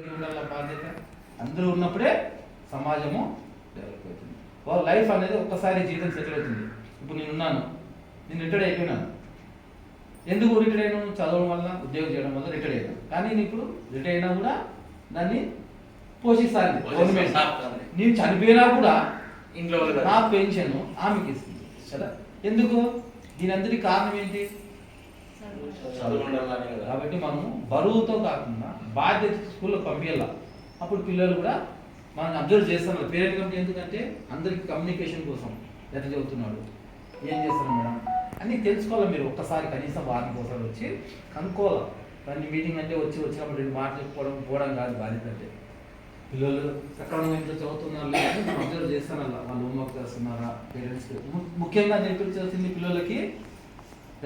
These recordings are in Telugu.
ఉండాల బాధ్యత. అందరూ ఉన్నప్పుడే సమాజము డెవలప్ అవుతుంది. వాళ్ళ లైఫ్ అనేది ఒక్కసారి జీవితం సెటిల్ అవుతుంది. ఇప్పుడు నేనున్నాను, నేను రిటైర్డ్ అయిపోయినాను. ఎందుకు రిటైర్డ్ అయినాను? చదవడం వల్ల, ఉద్యోగం చేయడం వల్ల రిటైర్డ్ అయినా. కానీ నేను ఇప్పుడు రిటైర్డ్ అయినా కూడా దాన్ని పోషిస్తాను గవర్నమెంట్. నేను చనిపోయినా కూడా ఇంట్లో నా పెన్షన్ ఆమెకి ఇస్తుంది కదా. ఎందుకు? దీని అందరికీ కారణం ఏంటి? కాబట్టి మనము బరువుతో కాకుండా బాధ్యత స్కూల్లో పంపించాల. అప్పుడు పిల్లలు కూడా మనం అబ్జర్వ్ చేస్తున్నారు. పేరెంట్ కమిటీ ఎందుకంటే అందరికి కమ్యూనికేషన్ కోసం ఎట్లా చెబుతున్నాడు, ఏం చేస్తారు మేడం అన్నీ తెలుసుకోవాలి. మీరు ఒక్కసారి కనీసం వారానికి ఒకసారి వచ్చి కనుక్కోవాలి. దాన్ని మీటింగ్ అంటే వచ్చినప్పుడు 2 మాటలు చెప్పుకోవడం పోవడం కాదు బాధ్యత. అంటే పిల్లలు సక్రమంగా ఇంట్లో చదువుతున్నారు లేదని మనం అబ్జర్వ్ చేస్తాను. వాళ్ళు హోంవర్క్ చేస్తున్నారా, పేరెంట్స్కి ముఖ్యంగా నేర్పించాల్సింది పిల్లలకి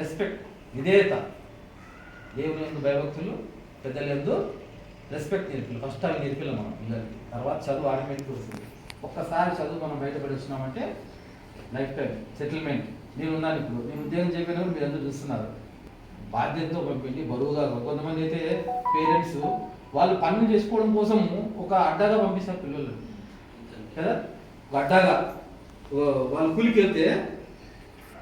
రెస్పెక్ట్, విధేయత, దేవుని యందు భయభక్తులు, పెద్దల యందు రెస్పెక్ట్ నేర్పిల్లు. ఫస్ట్ అవి నేర్పిల్ల మనం పిల్లలకి. తర్వాత చదువు ఆటోమేటిక్ వస్తుంది. ఒక్కసారి చదువు మనం బయటపడి వచ్చినామంటే లైఫ్ టైం సెటిల్మెంట్. నేను ఉన్నాను ఇప్పుడు, నేను ఉద్యోగం చేయకపోయినా మీరు అందరూ చూస్తున్నారు. బాధ్యతతో పంపించి బరువుగా. కొంతమంది అయితే పేరెంట్స్ వాళ్ళు పనులు చేసుకోవడం కోసం ఒక అడ్డాగా పంపిస్తారు పిల్లలు కదా. ఒక అడ్డాగా వాళ్ళు కూలికి వెళ్తే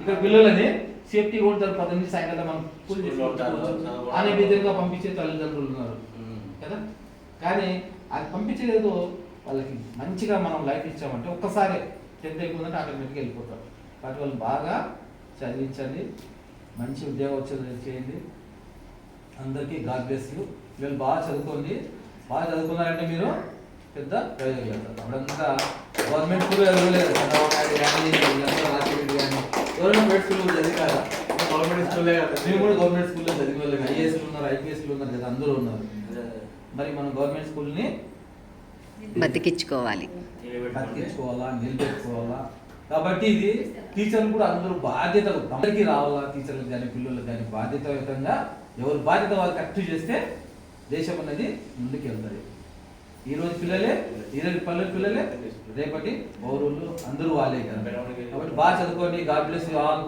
ఇక్కడ పిల్లలని సేఫ్టీ కొడతారు. 10 నుంచి సాయంకాలం మనం కూలి చేసుకోవచ్చు అనే విధంగా పంపించే తల్లిదండ్రులు ఉన్నారు కదా. కానీ అది పంపించేదేదో వాళ్ళకి మంచిగా మనం లైఫ్ ఇచ్చామంటే ఒక్కసారి 10th అయిపోయిందంటే ఆటోమేటిక్గా వెళ్ళిపోతారు. కాబట్టి వాళ్ళు బాగా చదివించండి, మంచి ఉద్యోగం వచ్చేది చేయండి. అందరికీ గాడ్ బ్లెస్ యూ. వీళ్ళు బాగా చదువుకోండి. బాగా చదువుకున్నారంటే మీరు పెద్ద ప్రయోజనం చేస్తారు. అప్పుడంతా గవర్నమెంట్ స్కూల్ చదవలేదు. చంద్రబాబు నాయుడు కానీ రాజశేఖర్ కానీ ఎవరైనా ప్రైవేట్ స్కూల్లో చదివారా? గవర్నమెంట్ స్కూలే కదా. మేము కూడా గవర్నమెంట్ స్కూల్లో చదివి వాళ్ళకి ఐఏఎస్లు ఉన్నారు, ఐపీఎస్లు ఉన్నారు కదా, అందరూ ఉన్నారు. మరి మనం గవర్నమెంట్ స్కూల్ని బతికించుకోవాలా, నిలబెట్టుకోవాలా. కాబట్టి ఇది టీచర్లు కూడా అందరూ బాధ్యత అందరికీ రావాలా. టీచర్లకు కానీ పిల్లలకు కానీ బాధ్యతాయుతంగా ఎవరు బాధ్యత వాళ్ళు కరెక్ట్ చేస్తే దేశం అనేది ముందుకు వెళ్తుంది. ఈరోజు పిల్లలే, ఈరోజు పల్లె పిల్లలే రేపటి పౌరులు అందరూ వాళ్ళే కదా. కాబట్టి బాగా చదువుకోండి. God bless you all.